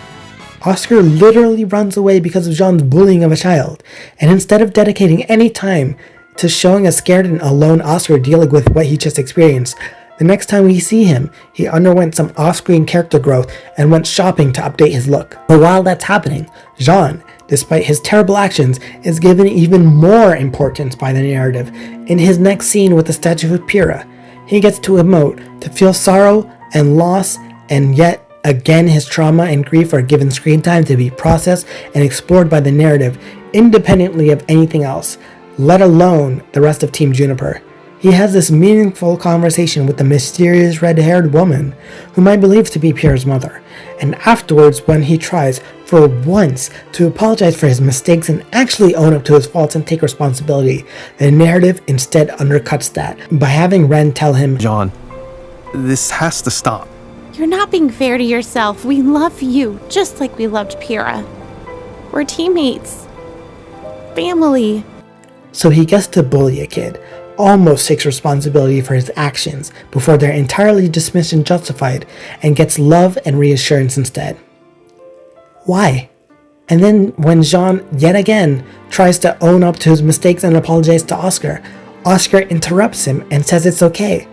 Oscar literally runs away because of Jaune's bullying of a child, and instead of dedicating any time to showing a scared and alone Oscar dealing with what he just experienced, the next time we see him, he underwent some off-screen character growth and went shopping to update his look. But while that's happening, Jaune, despite his terrible actions, is given even more importance by the narrative. In his next scene with the statue of Pyrrha, he gets to emote, to feel sorrow and loss, and yet again his trauma and grief are given screen time to be processed and explored by the narrative independently of anything else, let alone the rest of Team Juniper. He has this meaningful conversation with the mysterious red-haired woman, whom I believe to be Pierre's mother, and afterwards when he tries, for once, to apologize for his mistakes and actually own up to his faults and take responsibility, the narrative instead undercuts that by having Ren tell him, Jaune, this has to stop. You're not being fair to yourself. We love you, just like we loved Pyrrha. We're teammates. Family. So he gets to bully a kid, almost takes responsibility for his actions before they're entirely dismissed and justified, and gets love and reassurance instead. Why? And then when Jaune yet again tries to own up to his mistakes and apologize to Oscar, Oscar interrupts him and says it's okay.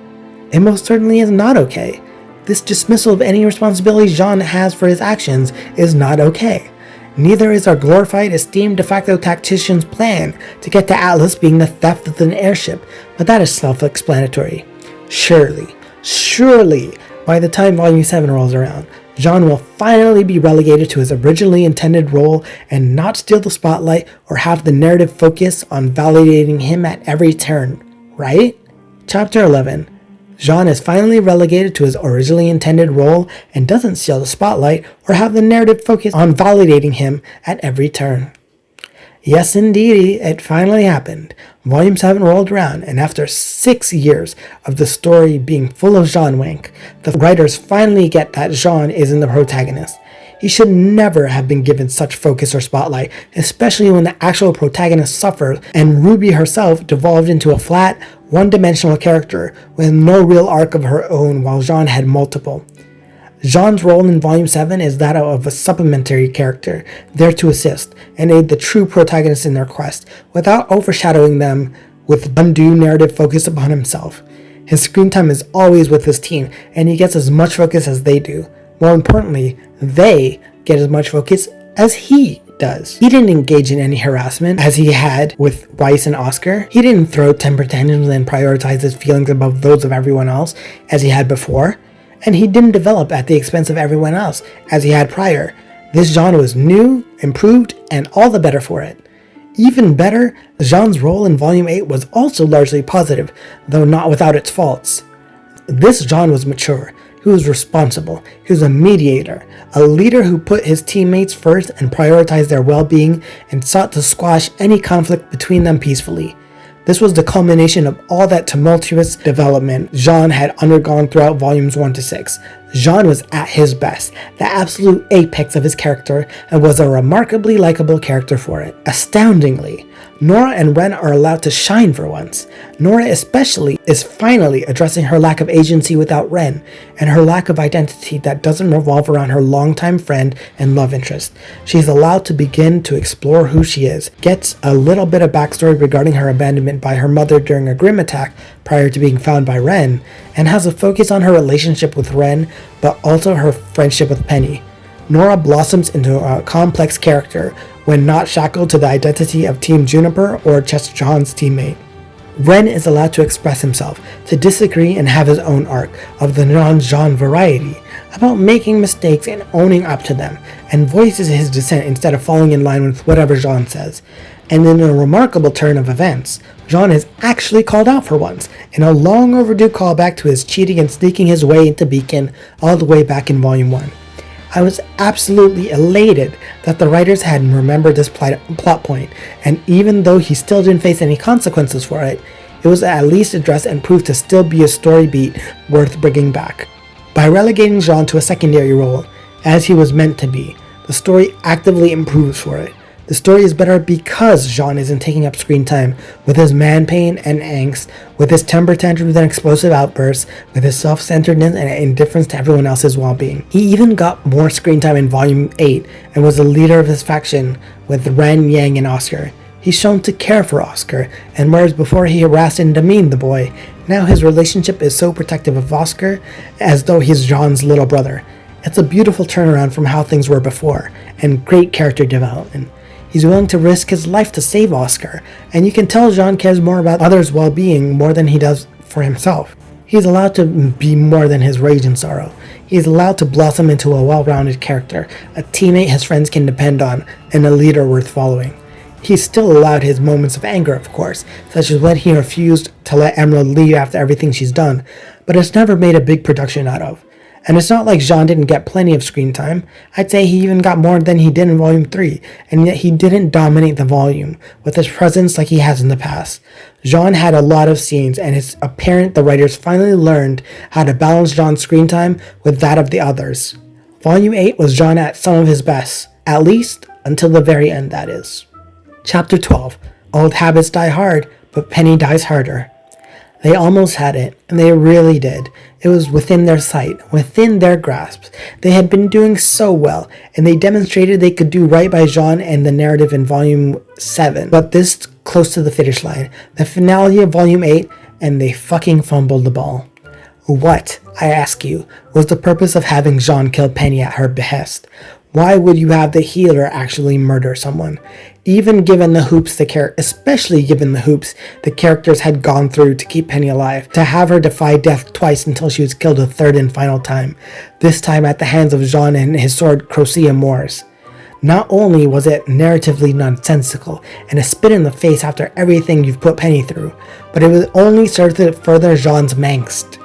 It most certainly is not okay. This dismissal of any responsibility Jaune has for his actions is not okay. Neither is our glorified, esteemed de facto tactician's plan to get to Atlas being the theft of an airship, but that is self-explanatory. Surely, by the time Volume 7 rolls around, Jaune will finally be relegated to his originally intended role and not steal the spotlight or have the narrative focus on validating him at every turn, right? Chapter 11. Jaune is finally relegated to his originally intended role and doesn't steal the spotlight or have the narrative focus on validating him at every turn. Yes, indeedy, it finally happened. Volume 7 rolled around, and after 6 years of the story being full of Jaune wank, the writers finally get that Jaune isn't the protagonist. He should never have been given such focus or spotlight, especially when the actual protagonist suffered and Ruby herself devolved into a flat, one-dimensional character with no real arc of her own while Jaune had multiple. Jaune's role in Volume 7 is that of a supplementary character, there to assist and aid the true protagonists in their quest, without overshadowing them with undue narrative focus upon himself. His screen time is always with his team, and he gets as much focus as they do. More importantly, they get as much focus as he does. He didn't engage in any harassment as he had with Weiss and Oscar. He didn't throw temper tantrums and prioritize his feelings above those of everyone else as he had before. And he didn't develop at the expense of everyone else as he had prior. This Jaune was new, improved, and all the better for it. Even better, Jaune's role in Volume 8 was also largely positive, though not without its faults. This Jaune was mature. He was responsible. He was a mediator, a leader who put his teammates first and prioritized their well-being and sought to squash any conflict between them peacefully. This was the culmination of all that tumultuous development Jaune had undergone throughout volumes 1 to 6. Jaune was at his best, the absolute apex of his character, and was a remarkably likable character for it. Astoundingly, Nora and Ren are allowed to shine for once. Nora especially is finally addressing her lack of agency without Ren, and her lack of identity that doesn't revolve around her longtime friend and love interest. She's allowed to begin to explore who she is, gets a little bit of backstory regarding her abandonment by her mother during a Grim attack prior to being found by Ren, and has a focus on her relationship with Ren, but also her friendship with Penny. Nora blossoms into a complex character when not shackled to the identity of Team Juniper or just Jaune's teammate. Ren is allowed to express himself, to disagree and have his own arc of the non-Jaune variety, about making mistakes and owning up to them, and voices his dissent instead of falling in line with whatever Jaune says. And in a remarkable turn of events, Jaune is actually called out for once, in a long overdue callback to his cheating and sneaking his way into Beacon all the way back in Volume 1. I was absolutely elated that the writers had remembered this plot point, and even though he still didn't face any consequences for it, it was at least addressed and proved to still be a story beat worth bringing back. By relegating Jaune to a secondary role, as he was meant to be, the story actively improves for it. The story is better because Jaune isn't taking up screen time with his man pain and angst, with his temper tantrums and explosive outbursts, with his self-centeredness and indifference to everyone else's well-being. He even got more screen time in Volume 8 and was the leader of his faction with Ren, Yang, and Oscar. He's shown to care for Oscar, and whereas before he harassed and demeaned the boy, now his relationship is so protective of Oscar as though he's Jaune's little brother. It's a beautiful turnaround from how things were before, and great character development. He's willing to risk his life to save Oscar, and you can tell Jaune cares more about others' well-being more than he does for himself. He's allowed to be more than his rage and sorrow. He's allowed to blossom into a well-rounded character, a teammate his friends can depend on, and a leader worth following. He's still allowed his moments of anger, of course, such as when he refused to let Emerald leave after everything she's done, but it's never made a big production out of. And it's not like Jaune didn't get plenty of screen time. I'd say he even got more than he did in Volume 3, and yet he didn't dominate the volume with his presence like he has in the past. Jaune had a lot of scenes, and it's apparent the writers finally learned how to balance Jaune's screen time with that of the others. Volume 8 was Jaune at some of his best, at least until the very end, that is. Chapter 12. Old habits die hard, but Penny dies harder. They almost had it, and they really did. It was within their sight, within their grasp. They had been doing so well, and they demonstrated they could do right by Jaune and the narrative in Volume 7. But this close to the finish line, the finale of Volume 8, and they fucking fumbled the ball. What, I ask you, was the purpose of having Jaune kill Penny at her behest? Why would you have the healer actually murder someone? Even given the hoops especially given the hoops the characters had gone through to keep Penny alive, to have her defy death twice until she was killed a third and final time, this time at the hands of Jaune and his sword Crocea Moors. Not only was it narratively nonsensical and a spit in the face after everything you've put Penny through, but it would only serve to further Jaune's angst.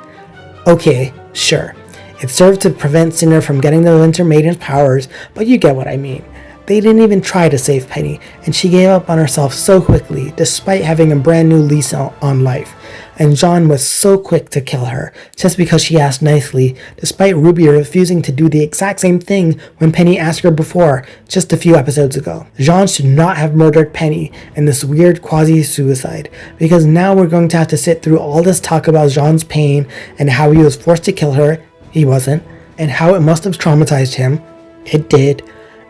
Okay, sure. It served to prevent Cinder from getting the Winter Maiden's powers, but you get what I mean. They didn't even try to save Penny, and she gave up on herself so quickly, despite having a brand new lease on life. And Jaune was so quick to kill her, just because she asked nicely, despite Ruby refusing to do the exact same thing when Penny asked her before, just a few episodes ago. Jaune should not have murdered Penny in this weird quasi-suicide, because now we're going to have to sit through all this talk about Jaune's pain, and how he was forced to kill her, he wasn't, and how it must have traumatized him, it did,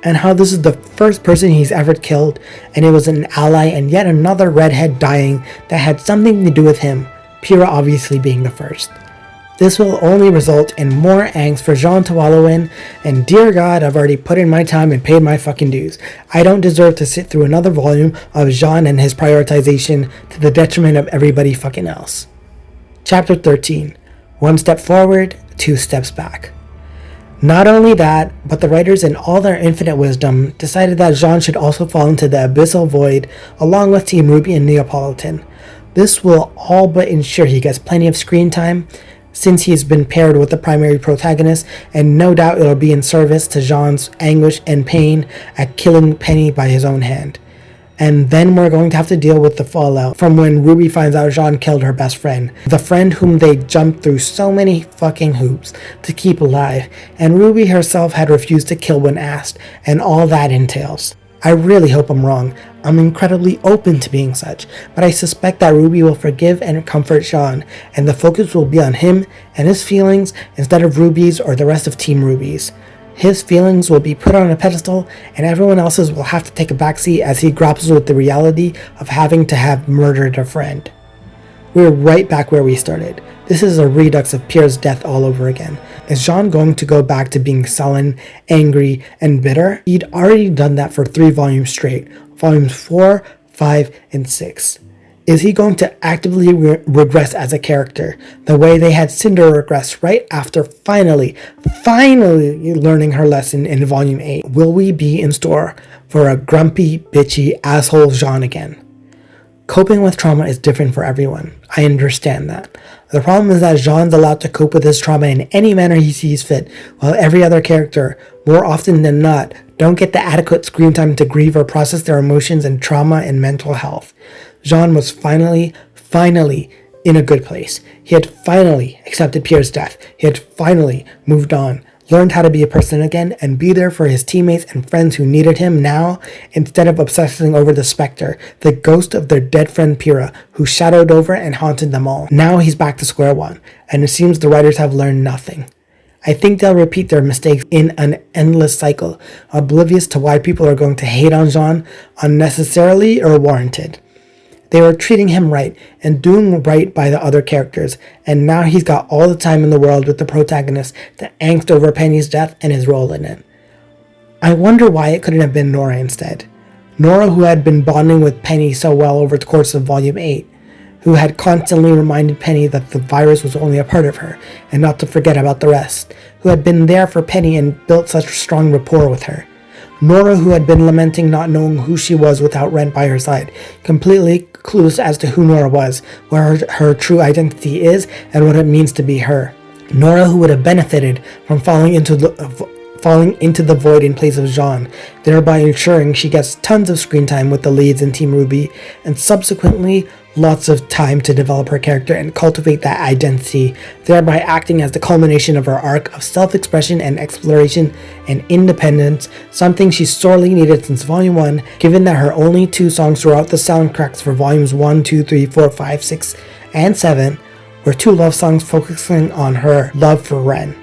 and how this is the first person he's ever killed, and it was an ally and yet another redhead dying that had something to do with him, Pyrrha obviously being the first. This will only result in more angst for Jaune to wallow in, and dear God, I've already put in my time and paid my fucking dues. I don't deserve to sit through another volume of Jaune and his prioritization to the detriment of everybody fucking else. Chapter 13. 1 step forward, 2 steps back. Not only that, but the writers in all their infinite wisdom decided that Jaune should also fall into the Abyssal Void along with Team Ruby and Neapolitan. This will all but ensure he gets plenty of screen time since he's been paired with the primary protagonist, and no doubt it'll be in service to Jaune's anguish and pain at killing Penny by his own hand. And then we're going to have to deal with the fallout from when Ruby finds out Jaune killed her best friend. The friend whom they jumped through so many fucking hoops to keep alive, and Ruby herself had refused to kill when asked, and all that entails. I really hope I'm wrong. I'm incredibly open to being such, but I suspect that Ruby will forgive and comfort Jaune, and the focus will be on him and his feelings instead of Ruby's or the rest of Team Ruby's. His feelings will be put on a pedestal, and everyone else's will have to take a backseat as he grapples with the reality of having to have murdered a friend. We're right back where we started. This is a redux of Pierre's death all over again. Is Jaune going to go back to being sullen, angry, and bitter? He'd already done that for 3 volumes straight, volumes 4, 5, and 6. Is he going to actively regress as a character, the way they had Cinder regress right after finally learning her lesson in Volume 8? Will we be in store for a grumpy, bitchy, asshole Jaune again? Coping with trauma is different for everyone. I understand that. The problem is that Jaune's allowed to cope with his trauma in any manner he sees fit, while every other character, more often than not, don't get the adequate screen time to grieve or process their emotions and trauma and mental health. Jaune was finally finally in a good place. He had finally accepted Pierre's death. He had finally moved on, learned how to be a person again, and be there for his teammates and friends who needed him now, instead of obsessing over the specter, the ghost of their dead friend Pyrrha, who shadowed over and haunted them all. Now he's back to square one, and it seems the writers have learned nothing. I think they'll repeat their mistakes in an endless cycle, oblivious to why people are going to hate on Jaune unnecessarily or warranted. They were treating him right and doing right by the other characters, and now he's got all the time in the world with the protagonist to angst over Penny's death and his role in it. I wonder why it couldn't have been Nora instead. Nora, who had been bonding with Penny so well over the course of Volume 8, who had constantly reminded Penny that the virus was only a part of her, and not to forget about the rest, who had been there for Penny and built such strong rapport with her. Nora, who had been lamenting not knowing who she was without Ren by her side, completely clueless as to who Nora was, where her true identity is, and what it means to be her. Nora, who would have benefited from falling into the void in place of Jaune, thereby ensuring she gets tons of screen time with the leads in Team Ruby, and subsequently lots of time to develop her character and cultivate that identity, thereby acting as the culmination of her arc of self-expression and exploration and independence, something she sorely needed since Volume 1, given that her only 2 songs throughout the soundtracks for Volumes 1, 2, 3, 4, 5, 6, and 7 were 2 love songs focusing on her love for Ren.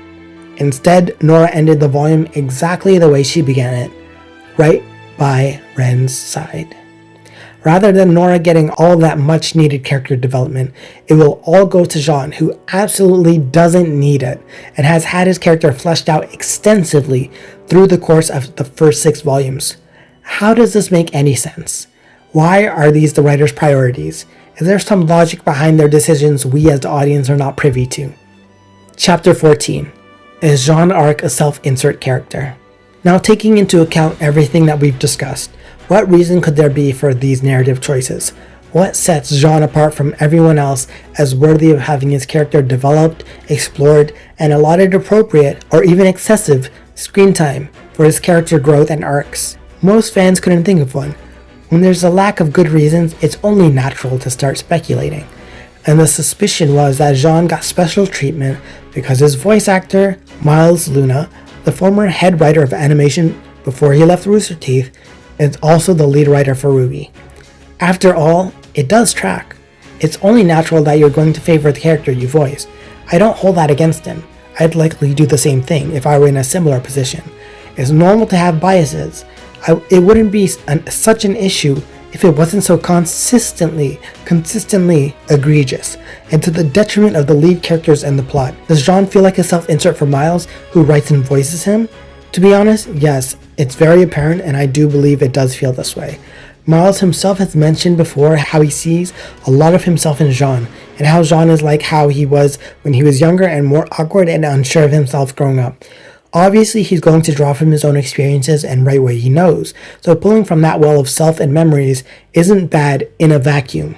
Instead, Nora ended the volume exactly the way she began it, right by Ren's side. Rather than Nora getting all that much needed character development, it will all go to Jaune, who absolutely doesn't need it, and has had his character fleshed out extensively through the course of the first 6 volumes. How does this make any sense? Why are these the writer's priorities? Is there some logic behind their decisions we as the audience are not privy to? Chapter 14. Is Jaune Arc a self-insert character? Now, taking into account everything that we've discussed, what reason could there be for these narrative choices? What sets Jaune apart from everyone else as worthy of having his character developed, explored, and allotted appropriate, or even excessive, screen time for his character growth and arcs? Most fans couldn't think of one. When there's a lack of good reasons, it's only natural to start speculating. And the suspicion was that Jaune got special treatment because his voice actor, Miles Luna, the former head writer of animation before he left Rooster Teeth, is also the lead writer for Ruby. After all, it does track. It's only natural that you're going to favor the character you voice. I don't hold that against him. I'd likely do the same thing if I were in a similar position. It's normal to have biases. It wouldn't be such an issue if it wasn't so consistently egregious, and to the detriment of the lead characters and the plot. Does Jaune feel like a self-insert for Miles, who writes and voices him? To be honest, yes, it's very apparent, and I do believe it does feel this way. Miles himself has mentioned before how he sees a lot of himself in Jaune, and how Jaune is like how he was when he was younger and more awkward and unsure of himself growing up. Obviously, he's going to draw from his own experiences and write what he knows, so pulling from that well of self and memories isn't bad in a vacuum.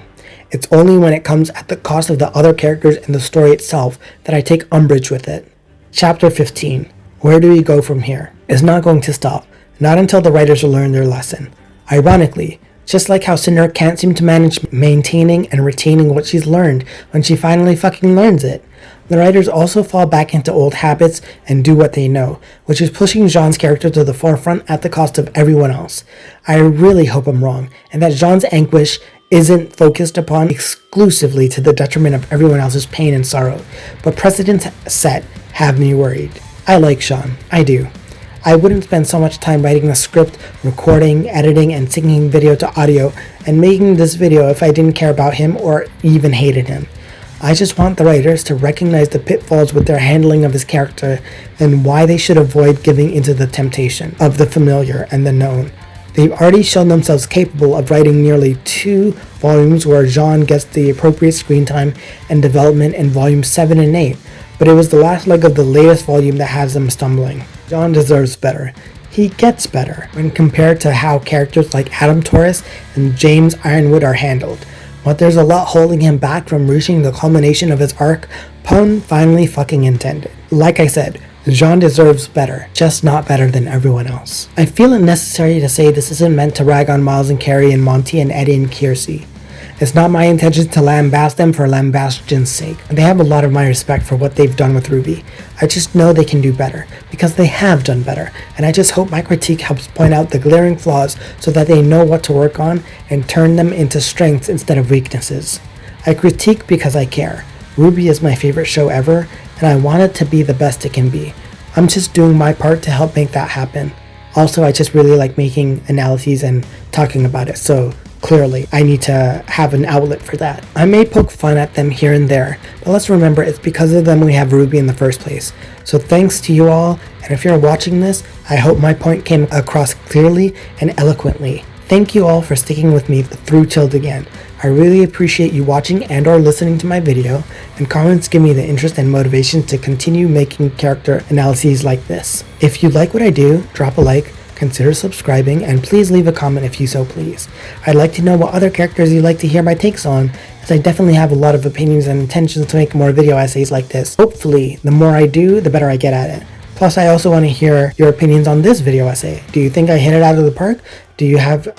It's only when it comes at the cost of the other characters and the story itself that I take umbrage with it. Chapter 15. Where do we go from here? It's not going to stop, not until the writers learn their lesson. Ironically, just like how Cinder can't seem to manage maintaining and retaining what she's learned when she finally fucking learns it, the writers also fall back into old habits and do what they know, which is pushing Jaune's character to the forefront at the cost of everyone else. I really hope I'm wrong, and that Jaune's anguish isn't focused upon exclusively to the detriment of everyone else's pain and sorrow, but precedents set have me worried. I like Jaune, I do. I wouldn't spend so much time writing the script, recording, editing, and syncing video to audio, and making this video if I didn't care about him or even hated him. I just want the writers to recognize the pitfalls with their handling of his character and why they should avoid giving into the temptation of the familiar and the known. They've already shown themselves capable of writing nearly 2 volumes where Jaune gets the appropriate screen time and development in volumes 7 and 8, but it was the last leg of the latest volume that has them stumbling. Jaune deserves better. He gets better when compared to how characters like Adam Torres and James Ironwood are handled. But there's a lot holding him back from reaching the culmination of his arc, pun finally fucking intended. Like I said, Jaune deserves better, just not better than everyone else. I feel it necessary to say this isn't meant to rag on Miles and Carrie and Monty and Eddie and Kiersey. It's not my intention to lambast them for lambastion's sake. They have a lot of my respect for what they've done with Ruby. I just know they can do better, because they have done better, and I just hope my critique helps point out the glaring flaws so that they know what to work on and turn them into strengths instead of weaknesses. I critique because I care. Ruby is my favorite show ever, and I want it to be the best it can be. I'm just doing my part to help make that happen. Also, I just really like making analyses and talking about it, so clearly I need to have an outlet for that. I may poke fun at them here and there, but let's remember it's because of them we have Ruby in the first place. So thanks to you all, and if you're watching this, I hope my point came across clearly and eloquently. Thank you all for sticking with me through till the end. I really appreciate you watching and or listening to my video, and comments give me the interest and motivation to continue making character analyses like this. If you like what I do, drop a like, consider subscribing, and please leave a comment if you so please. I'd like to know what other characters you'd like to hear my takes on, as I definitely have a lot of opinions and intentions to make more video essays like this. Hopefully, the more I do, the better I get at it. Plus, I also want to hear your opinions on this video essay. Do you think I hit it out of the park? Do you have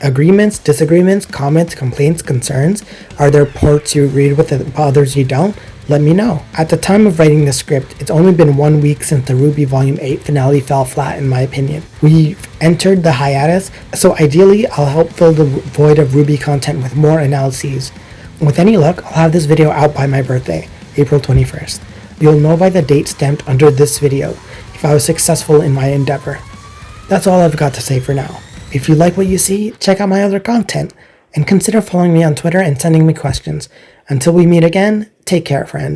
agreements, disagreements, comments, complaints, concerns? Are there parts you agreed with and others you don't? Let me know. At the time of writing the script, it's only been 1 week since the Ruby Volume 8 finale fell flat in my opinion. We've entered the hiatus, so ideally I'll help fill the void of Ruby content with more analyses. With any luck, I'll have this video out by my birthday, April 21st. You'll know by the date stamped under this video if I was successful in my endeavor. That's all I've got to say for now. If you like what you see, check out my other content, and consider following me on Twitter and sending me questions. Until we meet again, take care, friend.